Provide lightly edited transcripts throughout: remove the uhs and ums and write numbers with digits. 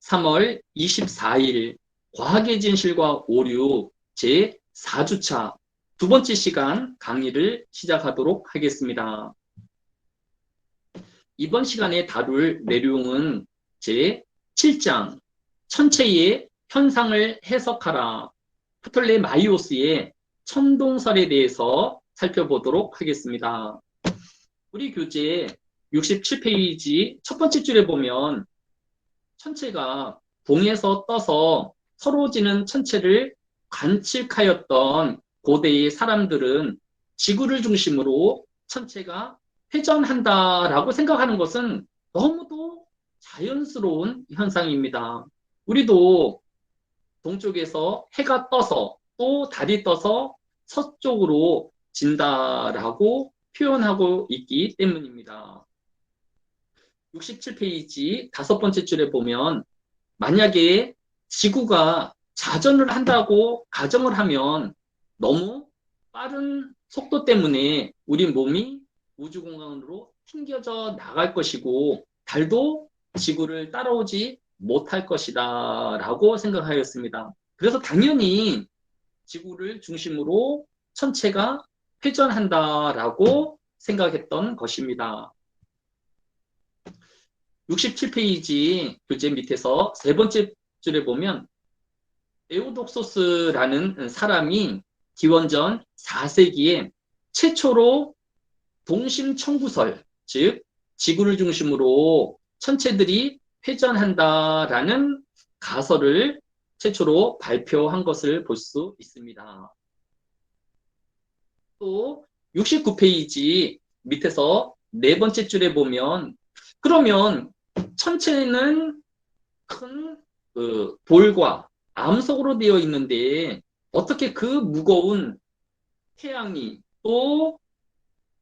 3월 24일 과학의 진실과 오류 제4주차 두 번째 시간 강의를 시작하도록 하겠습니다. 이번 시간에 다룰 내용은 제7장 천체의 현상을 해석하라 프톨레마이오스의 천동설에 대해서 살펴보도록 하겠습니다. 우리 교재 67페이지 첫 번째 줄에 보면 천체가 동에서 떠서 서러워지는 천체를 관측하였던 고대의 사람들은 지구를 중심으로 천체가 회전한다라고 생각하는 것은 너무도 자연스러운 현상입니다. 우리도 동쪽에서 해가 떠서 또 달이 떠서 서쪽으로 진다라고 표현하고 있기 때문입니다. 67페이지 다섯 번째 줄에 보면 만약에 지구가 자전을 한다고 가정을 하면 너무 빠른 속도 때문에 우리 몸이 우주공간으로 튕겨져 나갈 것이고 달도 지구를 따라오지 못할 것이다 라고 생각하였습니다. 그래서 당연히 지구를 중심으로 천체가 회전한다라고 생각했던 것입니다. 67페이지 교재 밑에서 세 번째 줄에 보면 에우독소스라는 사람이 기원전 4세기에 최초로 동심청구설, 즉 지구를 중심으로 천체들이 회전한다라는 가설을 최초로 발표한 것을 볼 수 있습니다. 또 69페이지 밑에서 네 번째 줄에 보면 그러면 천체는 큰 볼과 암석으로 되어 있는데 어떻게 그 무거운 태양이 또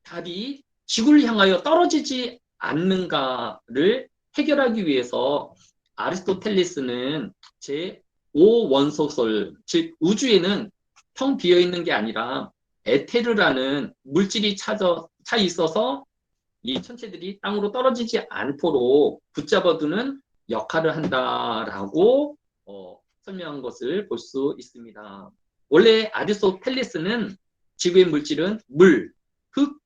달이 지구를 향하여 떨어지지 않는가를 해결하기 위해서 아리스토텔레스는 제5원소설, 즉 우주에는 텅 비어 있는 게 아니라 에테르라는 물질이 차 있어서 이 천체들이 땅으로 떨어지지 않도록 붙잡아두는 역할을 한다라고 설명한 것을 볼 수 있습니다. 원래 아리스토텔레스는 지구의 물질은 물, 흙,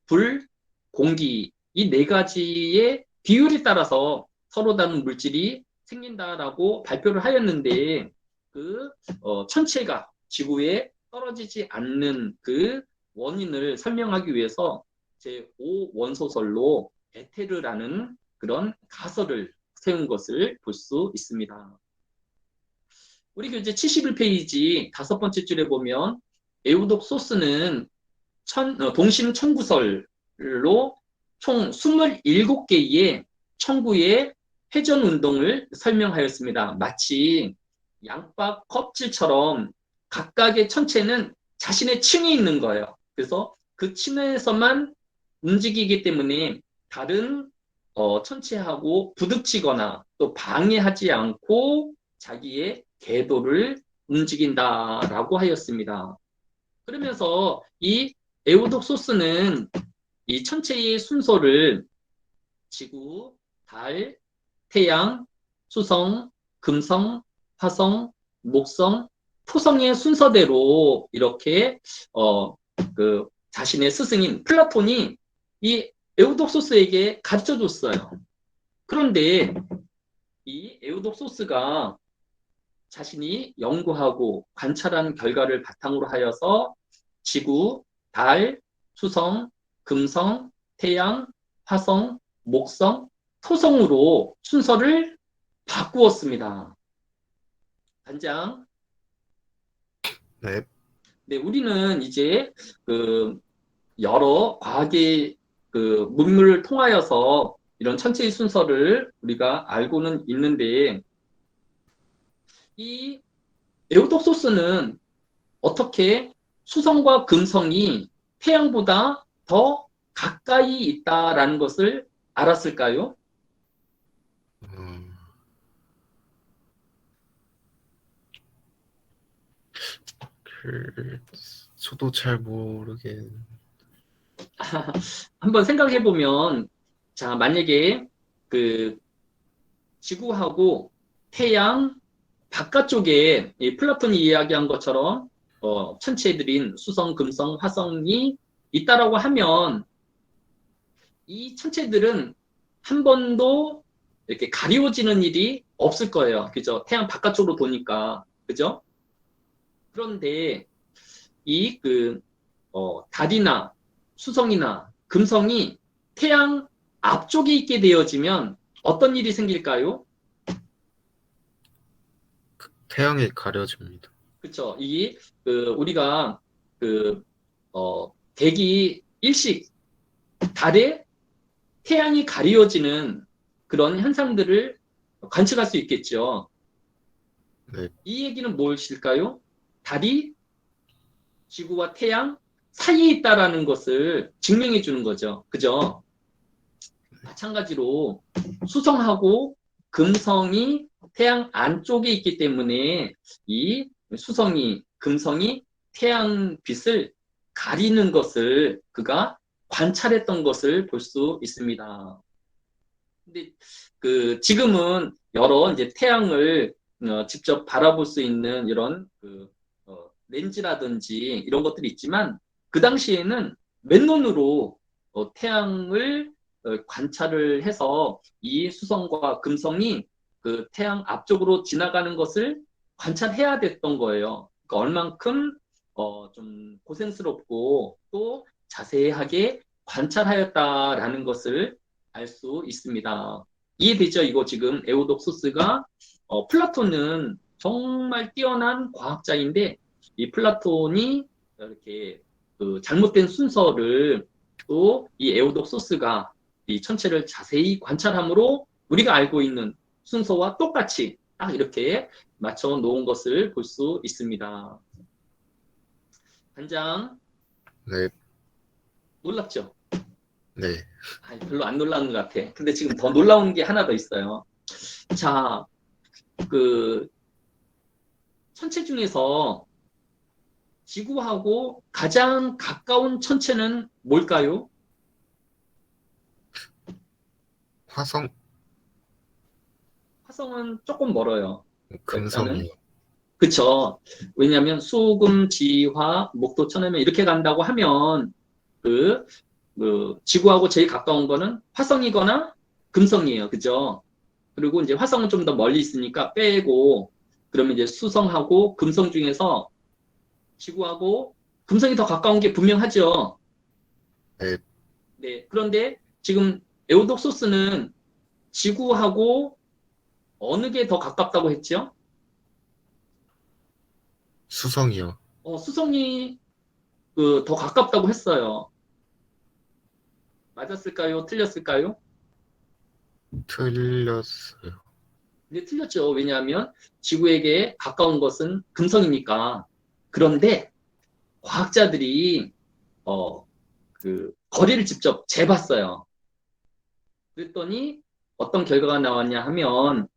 불, 공기 이 네 가지의 비율에 따라서 서로 다른 물질이 생긴다라고 발표를 하였는데 천체가 지구에 떨어지지 않는 그 원인을 설명하기 위해서 제5원소설로 에테르라는 그런 가설을 세운 것을 볼 수 있습니다. 우리 교재 71페이지 다섯 번째 줄에 보면 에우독소스는 동심 청구설로 총 27개의 청구의 회전 운동을 설명하였습니다. 마치 양파 껍질처럼 각각의 천체는 자신의 층이 있는 거예요. 그래서 그 층에서만 움직이기 때문에 다른 천체하고 부딪히거나 또 방해하지 않고 자기의 궤도를 움직인다라고 하였습니다. 그러면서 이 에우독소스는 이 천체의 순서를 지구, 달, 태양, 수성, 금성, 화성, 목성, 토성의 순서대로 이렇게 자신의 스승인 플라톤이 이 에우독소스에게 가르쳐 줬어요. 그런데 이 에우독소스가 자신이 연구하고 관찰한 결과를 바탕으로 하여서 지구, 달, 수성, 금성, 태양, 화성, 목성, 토성으로 순서를 바꾸었습니다. 단장. 네. 네, 우리는 이제 여러 과학의 문물을 통하여서 이런 천체의 순서를 우리가 알고는 있는데 이 에우독소스는 어떻게 수성과 금성이 태양보다 더 가까이 있다라는 것을 알았을까요? 저도 잘 모르겠. 한번 생각해 보면, 자, 만약에 지구하고 태양 바깥쪽에 이 플라톤이 이야기한 것처럼 천체들인 수성, 금성, 화성이 있다라고 하면 이 천체들은 한 번도 이렇게 가리워지는 일이 없을 거예요. 그죠? 태양 바깥쪽으로 도니까. 그죠? 그런데 이 달이나 수성이나 금성이 태양 앞쪽에 있게 되어지면 어떤 일이 생길까요? 태양에 가려집니다. 그쵸? 우리가 대기 일식 달에 태양이 가리워지는 그런 현상들을 관측할 수 있겠죠. 네, 이 얘기는 무엇일까요? 달이 지구와 태양 사이에 있다라는 것을 증명해 주는 거죠. 그죠? 마찬가지로 수성하고 금성이 태양 안쪽에 있기 때문에 이 수성이, 금성이 태양 빛을 가리는 것을 그가 관찰했던 것을 볼 수 있습니다. 근데 지금은 여러 이제 태양을 직접 바라볼 수 있는 이런 렌즈라든지 이런 것들이 있지만 그 당시에는 맨눈으로 태양을 관찰을 해서 이 수성과 금성이 그 태양 앞쪽으로 지나가는 것을 관찰해야 됐던 거예요. 그러니까 얼만큼 좀 고생스럽고 또 자세하게 관찰하였다라는 것을 알 수 있습니다. 이해되죠? 이거 지금 에우독소스가 플라톤은 정말 뛰어난 과학자인데 이 플라톤이 이렇게 잘못된 순서를 또 이 에우독소스가 이 천체를 자세히 관찰함으로 우리가 알고 있는 순서와 똑같이 딱 이렇게 맞춰 놓은 것을 볼 수 있습니다. 단장 네, 놀랍죠? 네. 별로 안 놀라운 것 같아. 근데 지금 더 놀라운 게 하나 더 있어요. 자, 그 천체 중에서 지구하고 가장 가까운 천체는 뭘까요? 화성, 화성은 조금 멀어요. 일단은. 금성이요. 그쵸. 왜냐하면 수금, 지화, 목도, 천해면 이렇게 간다고 하면 지구하고 제일 가까운 거는 화성이거나 금성이에요. 그죠? 그리고 이제 화성은 좀 더 멀리 있으니까 빼고 그러면 이제 수성하고 금성 중에서 지구하고 금성이 더 가까운 게 분명하죠. 네, 네. 그런데 지금 에우독소스는 지구하고 어느 게 더 가깝다고 했죠? 수성이요. 수성이 더 가깝다고 했어요. 맞았을까요? 틀렸을까요? 틀렸어요. 근데 틀렸죠. 왜냐하면 지구에게 가까운 것은 금성이니까. 그런데 과학자들이 거리를 직접 재봤어요. 그랬더니 어떤 결과가 나왔냐 하면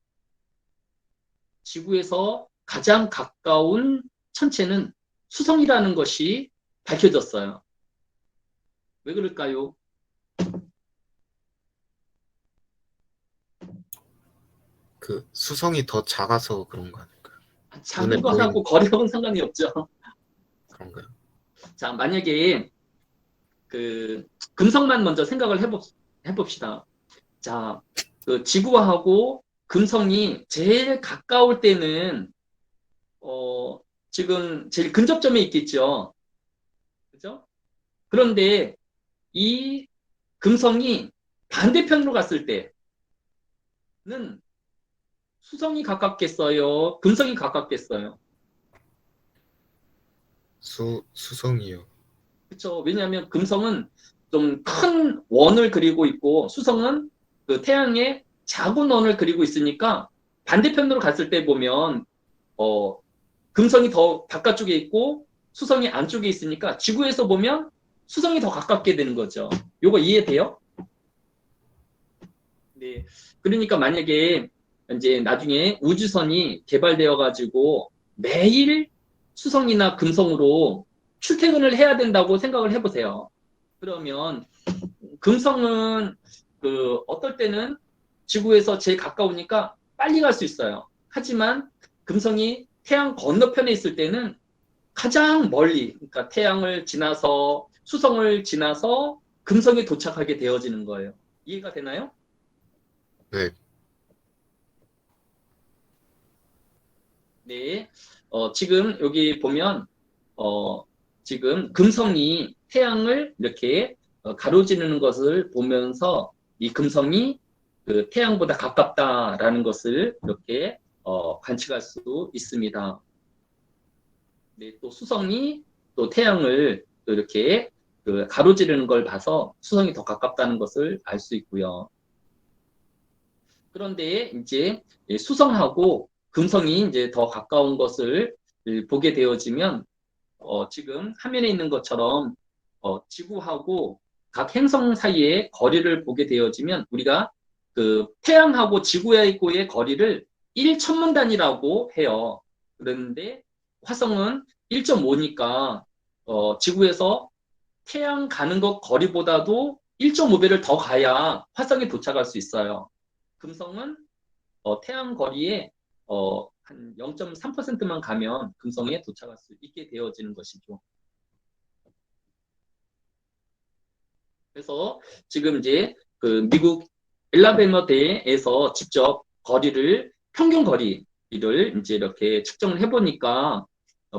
지구에서 가장 가까운 천체는 수성이라는 것이 밝혀졌어요. 왜 그럴까요? 수성이 더 작아서 그런 거 아닐까요? 눈에 작은 보이는 것하고 거리하고는 상관이 없죠. 그런가요? 자, 만약에 금성만 먼저 생각을 해봅시다. 자, 지구하고 금성이 제일 가까울 때는 지금 제일 근접점에 있겠죠. 그죠? 그런데 이 금성이 반대편으로 갔을 때는 수성이 가깝겠어요? 금성이 가깝겠어요? 수성이요. 그렇죠. 왜냐하면 금성은 좀 큰 원을 그리고 있고 수성은 그 태양의 작은 원을 그리고 있으니까 반대편으로 갔을 때 보면 어, 금성이 더 바깥쪽에 있고 수성이 안쪽에 있으니까 지구에서 보면 수성이 더 가깝게 되는 거죠. 요거 이해돼요? 네. 그러니까 만약에 이제 나중에 우주선이 개발되어 가지고 매일 수성이나 금성으로 출퇴근을 해야 된다고 생각을 해보세요. 그러면 금성은 어떨 때는 지구에서 제일 가까우니까 빨리 갈 수 있어요. 하지만 금성이 태양 건너편에 있을 때는 가장 멀리, 그러니까 태양을 지나서 수성을 지나서 금성에 도착하게 되어지는 거예요. 이해가 되나요? 네. 네. 지금 여기 보면 지금 금성이 태양을 이렇게 가로지르는 것을 보면서 이 금성이 그 태양보다 가깝다라는 것을 이렇게 관측할 수 있습니다. 네, 또 수성이 또 태양을 또 이렇게 그 가로지르는 걸 봐서 수성이 더 가깝다는 것을 알 수 있고요. 그런데 이제 수성하고 금성이 이제 더 가까운 것을 보게 되어지면 지금 화면에 있는 것처럼 지구하고 각 행성 사이의 거리를 보게 되어지면 우리가 그 태양하고 지구하고의 거리를 1천문단위라고 해요. 그런데 화성은 1.5니까 지구에서 태양 가는 것 거리보다도 1.5배를 더 가야 화성에 도착할 수 있어요. 금성은 태양 거리에 한 0.3%만 가면 금성에 도착할 수 있게 되어지는 것이죠. 그래서 지금 이제 그 미국 엘라베마 대에서 직접 거리를 평균 거리를 이제 이렇게 측정을 해보니까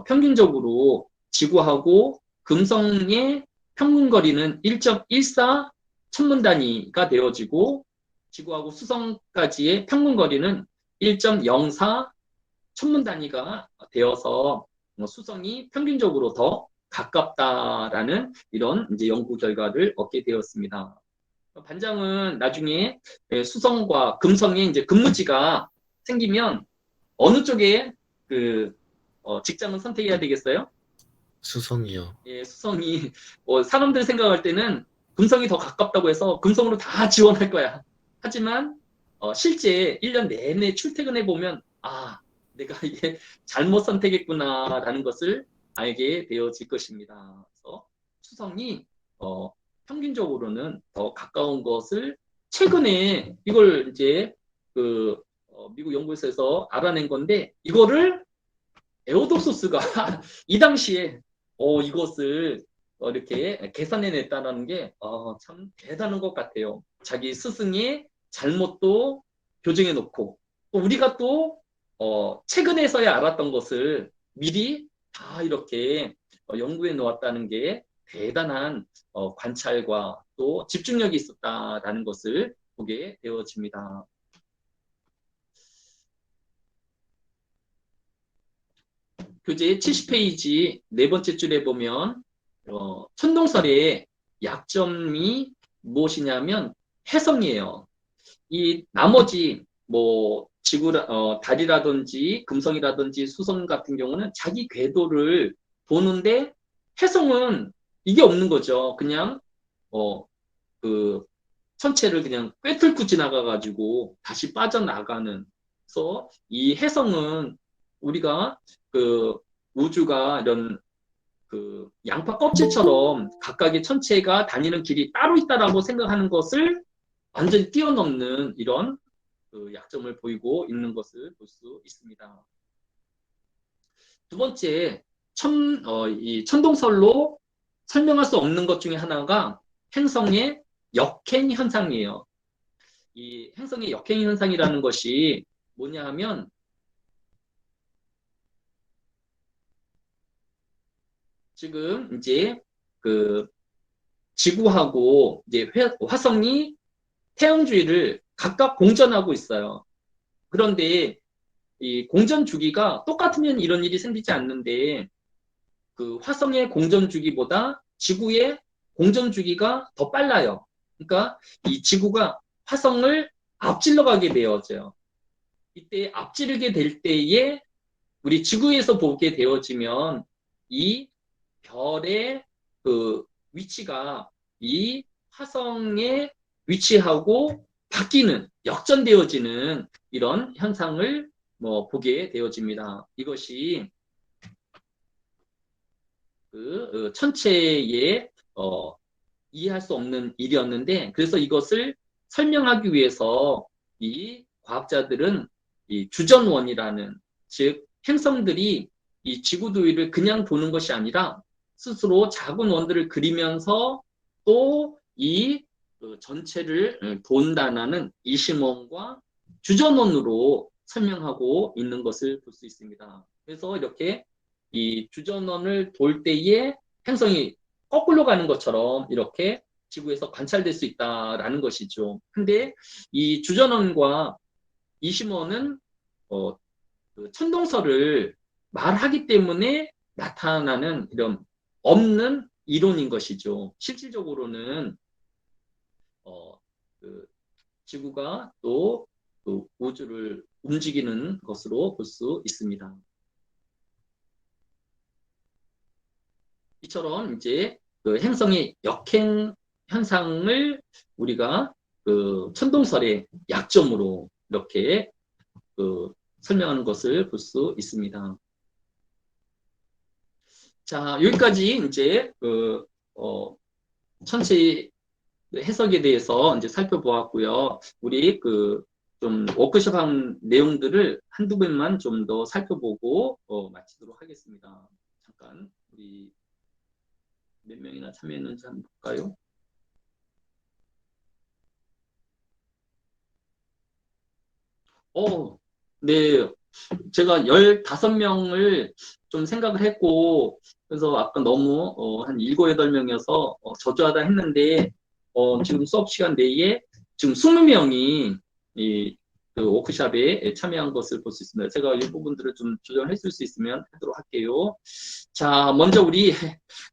평균적으로 지구하고 금성의 평균 거리는 1.14 천문 단위가 되어지고 지구하고 수성까지의 평균 거리는 1.04 천문 단위가 되어서 수성이 평균적으로 더 가깝다라는 이런 이제 연구 결과를 얻게 되었습니다. 반장은 나중에 수성과 금성의 이제 근무지가 생기면 어느 쪽에 그 직장을 선택해야 되겠어요? 수성이요. 예, 수성이 사람들 생각할 때는 금성이 더 가깝다고 해서 금성으로 다 지원할 거야. 하지만 실제 1년 내내 출퇴근해 보면 아, 내가 이게 잘못 선택했구나라는 것을 알게 되어질 것입니다. 그래서 수성이 어, 평균적으로는 더 가까운 것을 최근에 이걸 이제 그 미국 연구소에서 알아낸 건데 이거를 에오도소스가 이 당시에 이것을 이렇게 계산해냈다는 게 참 대단한 것 같아요. 자기 스승의 잘못도 교정해 놓고 또 우리가 또 최근에서야 알았던 것을 미리 다 이렇게 연구해 놓았다는 게 대단한 관찰과 또 집중력이 있었다라는 것을 보게 되어집니다. 교재 70페이지 네 번째 줄에 보면 천동설의 약점이 무엇이냐면 해성이에요. 이 나머지 뭐 달이라든지 금성이라든지 수성 같은 경우는 자기 궤도를 도는데 해성은 이게 없는 거죠. 그냥 그 천체를 그냥 꿰뚫고 지나가가지고 다시 빠져나가는. 그래서 이 해성은 우리가 그 우주가 이런 그 양파 껍질처럼 각각의 천체가 다니는 길이 따로 있다라고 생각하는 것을 완전히 뛰어넘는 이런 그 약점을 보이고 있는 것을 볼 수 있습니다. 두 번째, 이 천동설로 설명할 수 없는 것 중에 하나가 행성의 역행 현상이에요. 이 행성의 역행 현상이라는 것이 뭐냐 하면 지금 이제 그 지구하고 이제 화성이 태양 주위를 각각 공전하고 있어요. 그런데 이 공전 주기가 똑같으면 이런 일이 생기지 않는데 그 화성의 공전 주기보다 지구의 공전 주기가 더 빨라요. 그러니까 이 지구가 화성을 앞질러 가게 되어져요. 이때 앞지르게 될 때에 우리 지구에서 보게 되어지면 이 별의 그 위치가 이 화성의 위치하고 바뀌는 역전되어지는 이런 현상을 보게 되어집니다. 이것이 그 천체의 이해할 수 없는 일이었는데 그래서 이것을 설명하기 위해서 이 과학자들은 이 주전원이라는, 즉 행성들이 이 지구도 위를 그냥 도는 것이 아니라 스스로 작은 원들을 그리면서 또 이 전체를 돈다는 이심원과 주전원으로 설명하고 있는 것을 볼 수 있습니다. 그래서 이렇게 이 주전원을 돌 때에 행성이 거꾸로 가는 것처럼 이렇게 지구에서 관찰될 수 있다라는 것이죠. 근데 이 주전원과 이심원은 그 천동설을 말하기 때문에 나타나는 이런 없는 이론인 것이죠. 실질적으로는 어, 그 지구가 또 그 우주를 움직이는 것으로 볼 수 있습니다. 이처럼 이제 그 행성의 역행 현상을 우리가 그 천동설의 약점으로 이렇게 그 설명하는 것을 볼 수 있습니다. 자, 여기까지 이제 천체 해석에 대해서 이제 살펴보았고요. 우리 좀 워크숍한 내용들을 한두 번만 좀 더 살펴보고 마치도록 하겠습니다. 잠깐 우리 몇 명이나 참여했는지 한번 볼까요? 네. 제가 15명을 좀 생각을 했고, 그래서 아까 너무 한 7, 8명이어서 저조하다 했는데, 지금 수업 시간 내에 지금 20명이 그 워크숍에 참여한 것을 볼 수 있습니다. 제가 이 부분들을 좀 조정했을 수 있으면 하도록 할게요. 자, 먼저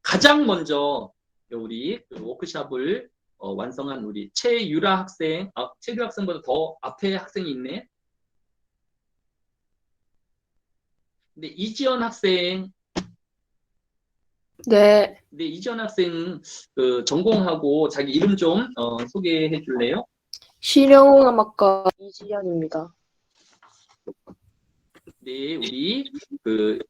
가장 먼저 우리 그 워크숍을 완성한 우리 최유라 학생, 최유라 학생보다 더 앞에 학생이 있네. 근데 이지연 학생, 네, 네, 이지연 학생 전공하고 자기 이름 좀 소개해 줄래요? 실용음악과 이지연입니다. 네, 우리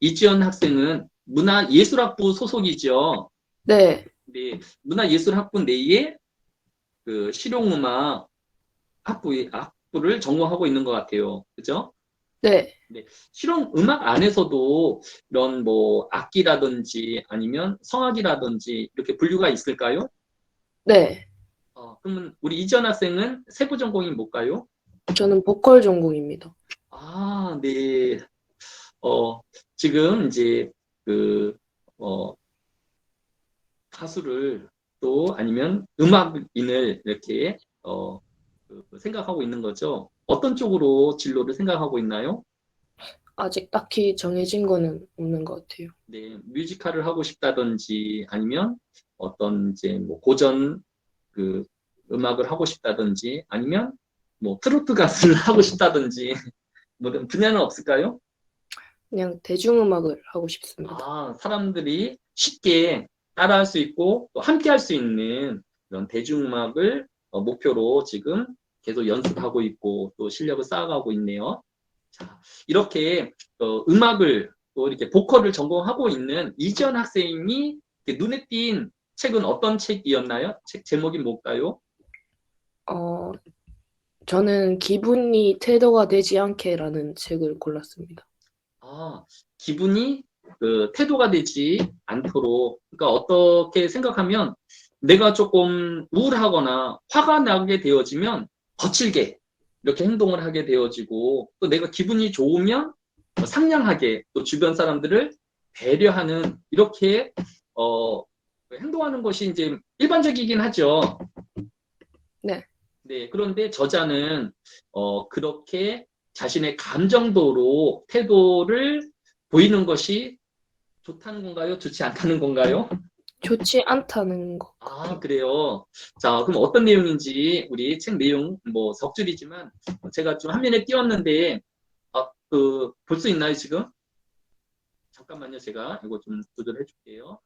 이지연 학생은 문화예술학부 소속이죠. 네, 네, 문화예술학부 내에 실용음악 학부를 전공하고 있는 것 같아요. 그죠? 네, 네, 실용음악 안에서도 이런 뭐 악기라든지 아니면 성악이라든지 이렇게 분류가 있을까요? 네. 그러면 우리 이지연 학생은 세부 전공이 뭘까요? 저는 보컬 전공입니다. 아, 네. 지금 이제 그, 어, 가수를 또 아니면 음악인을 이렇게, 생각하고 있는 거죠. 어떤 쪽으로 진로를 생각하고 있나요? 아직 딱히 정해진 거는 없는 것 같아요. 네, 뮤지컬을 하고 싶다든지 아니면 어떤 이제 뭐 고전 그 음악을 하고 싶다든지 아니면 뭐 트로트 가수를 하고 싶다든지 뭐 분야는 없을까요? 그냥 대중음악을 하고 싶습니다. 사람들이 쉽게 따라할 수 있고 또 함께 할 수 있는 그런 대중음악을 목표로 지금 계속 연습하고 있고 또 실력을 쌓아가고 있네요. 자, 이렇게 음악을 또 이렇게 보컬을 전공하고 있는 이지연 학생이 눈에 띈 책은 어떤 책이었나요? 책 제목이 뭘까요? 어, 저는 기분이 태도가 되지 않게라는 책을 골랐습니다. 기분이 태도가 되지 않도록, 그러니까 어떻게 생각하면 내가 조금 우울하거나 화가 나게 되어지면 거칠게 이렇게 행동을 하게 되어지고 또 내가 기분이 좋으면 상냥하게 또 주변 사람들을 배려하는 이렇게 행동하는 것이 이제 일반적이긴 하죠. 네, 네, 그런데 저자는 그렇게 자신의 감정도로 태도를 보이는 것이 좋다는 건가요? 좋지 않다는 건가요? 좋지 않다는 것. 그래요. 자, 그럼 어떤 내용인지 우리 책 내용 뭐 석 줄이지만 제가 좀 화면에 띄웠는데 볼 수 있나요, 지금? 잠깐만요, 제가 이거 좀 조절해 줄게요.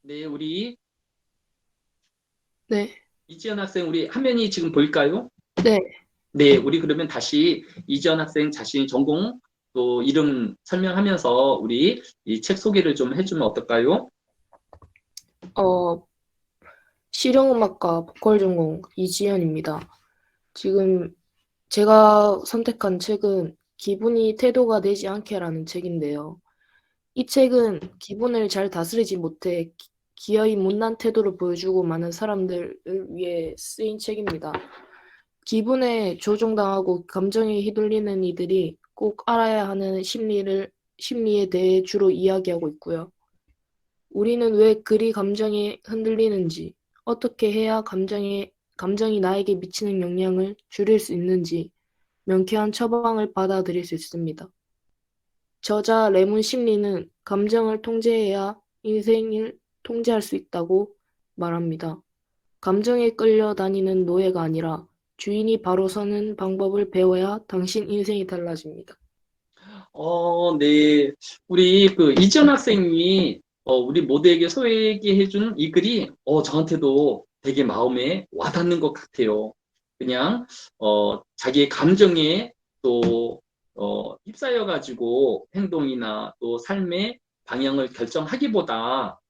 네, 우리 네, 이지연 학생 우리 화면이 지금 보일까요? 네, 네, 우리 그러면 다시 이지연 학생 자신이 전공 또 이름 설명하면서 우리 이 책 소개를 좀 해주면 어떨까요? 어, 실용음악과 보컬 전공 이지연입니다. 지금 제가 선택한 책은 기분이 태도가 되지 않게라는 책인데요. 이 책은 기분을 잘 다스리지 못해 기어이 못난 태도를 보여주고 많은 사람들을 위해 쓰인 책입니다. 기분에 조종당하고 감정에 휘둘리는 이들이 꼭 알아야 하는 심리에 대해 주로 이야기하고 있고요. 우리는 왜 그리 감정에 흔들리는지, 어떻게 해야 감정이 나에게 미치는 영향을 줄일 수 있는지 명쾌한 처방을 받아들일 수 있습니다. 저자 레문 심리는 감정을 통제해야 인생을 통제할 수 있다고 말합니다. 감정에 끌려다니는 노예가 아니라 주인이 바로 서는 방법을 배워야 당신 인생이 달라집니다. 네. 우리 그 이지연 학생이 우리 모두에게 소개해준 이 글이 저한테도 되게 마음에 와닿는 것 같아요. 그냥 자기의 감정에 또 휩싸여 가지고 행동이나 또 삶의 방향을 결정하기보다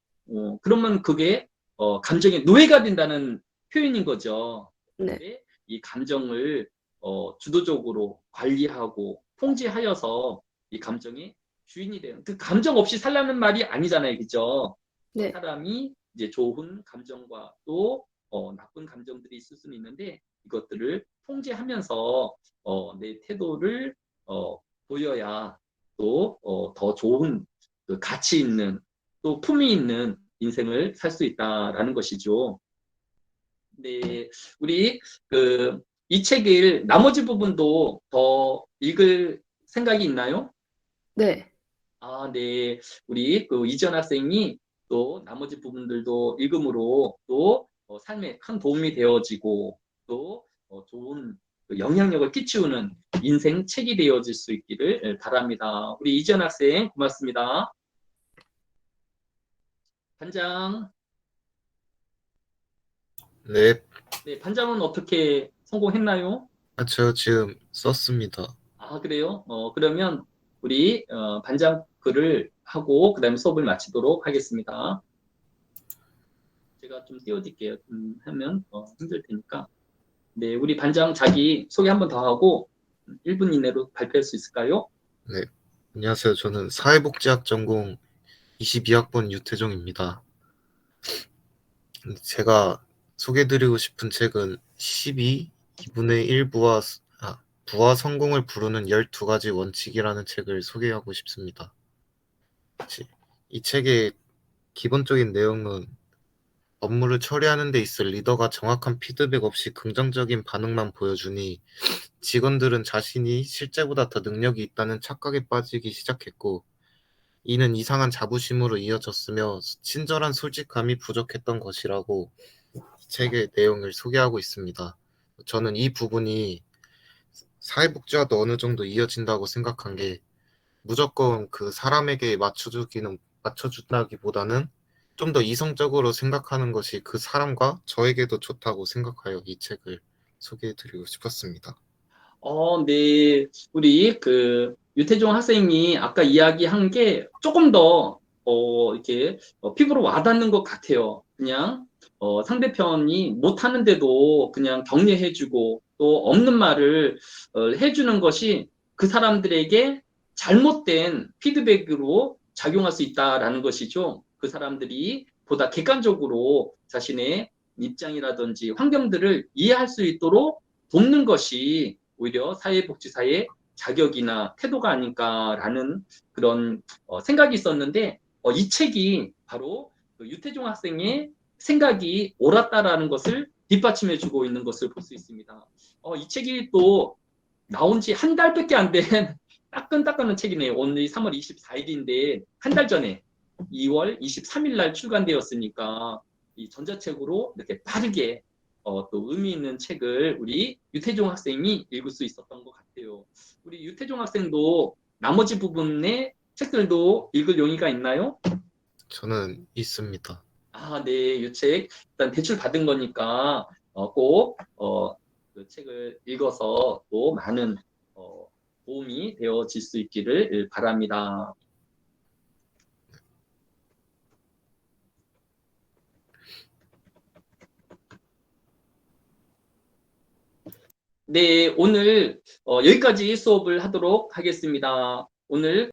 그러면 그게 감정의 노예가 된다는 표현인 거죠. 네, 그런데 이 감정을 주도적으로 관리하고 통제하여서 이 감정의 주인이 되는 그 감정 없이 살라는 말이 아니잖아요, 그죠? 네, 사람이 이제 좋은 감정과 또 나쁜 감정들이 있을 수는 있는데 이것들을 통제하면서 내 태도를 보여야 또 더 좋은 그 가치 있는 또 품위 있는 인생을 살 수 있다라는 것이죠. 네, 우리 그 이 책을 나머지 부분도 더 읽을 생각이 있나요? 네. 아, 네. 우리 그 이지연 학생이 또 나머지 부분들도 읽음으로 또 삶에 큰 도움이 되어지고 또 좋은 그 영향력을 끼치우는 인생 책이 되어질 수 있기를 바랍니다. 우리 이지연 학생 고맙습니다. 반장, 네. 네, 반장은 어떻게 성공했나요? 저 지금 썼습니다. 아, 그래요? 그러면 우리 반장 글을 하고 그다음에 수업을 마치도록 하겠습니다. 제가 좀 띄워드릴게요. 하면 힘들 테니까. 네, 우리 반장 자기 소개 한번 더 하고 1분 이내로 발표할 수 있을까요? 네. 안녕하세요. 저는 사회복지학 전공 22학번 유태종입니다. 제가 소개드리고 싶은 책은 2분의 1 부와 성공을 부르는 12가지 원칙이라는 책을 소개하고 싶습니다. 이 책의 기본적인 내용은 업무를 처리하는 데 있어 리더가 정확한 피드백 없이 긍정적인 반응만 보여주니 직원들은 자신이 실제보다 더 능력이 있다는 착각에 빠지기 시작했고, 이는 이상한 자부심으로 이어졌으며 친절한 솔직함이 부족했던 것이라고 이 책의 내용을 소개하고 있습니다. 저는 이 부분이 사회복지와도 어느 정도 이어진다고 생각한 게, 무조건 그 사람에게 맞춰준다기보다는 좀 더 이성적으로 생각하는 것이 그 사람과 저에게도 좋다고 생각하여 이 책을 소개해드리고 싶었습니다. 네. 우리 그 유태종 학생이 아까 이야기한 게 조금 더 이렇게 피부로 와닿는 것 같아요. 그냥 상대편이 못하는데도 그냥 격려해주고 또 없는 말을 해주는 것이 그 사람들에게 잘못된 피드백으로 작용할 수 있다라는 것이죠. 그 사람들이 보다 객관적으로 자신의 입장이라든지 환경들을 이해할 수 있도록 돕는 것이 오히려 사회복지사의 자격이나 태도가 아닐까라는 그런 생각이 있었는데 이 책이 바로 그 유태종 학생의 생각이 옳았다라는 것을 뒷받침해주고 있는 것을 볼 수 있습니다. 이 책이 또 나온 지 한 달밖에 안 된 따끈따끈한 책이네요. 오늘이 3월 24일인데 한 달 전에 2월 23일 날 출간되었으니까 이 전자책으로 이렇게 빠르게 또 의미 있는 책을 우리 유태종 학생이 읽을 수 있었던 것 같아요. 우리 유태종 학생도 나머지 부분의 책들도 읽을 용의가 있나요? 저는 있습니다. 아, 네, 이 책 일단 대출 받은 거니까 꼭 그 책을 읽어서 또 많은 도움이 되어질 수 있기를 바랍니다. 네, 오늘 여기까지 수업을 하도록 하겠습니다. 오늘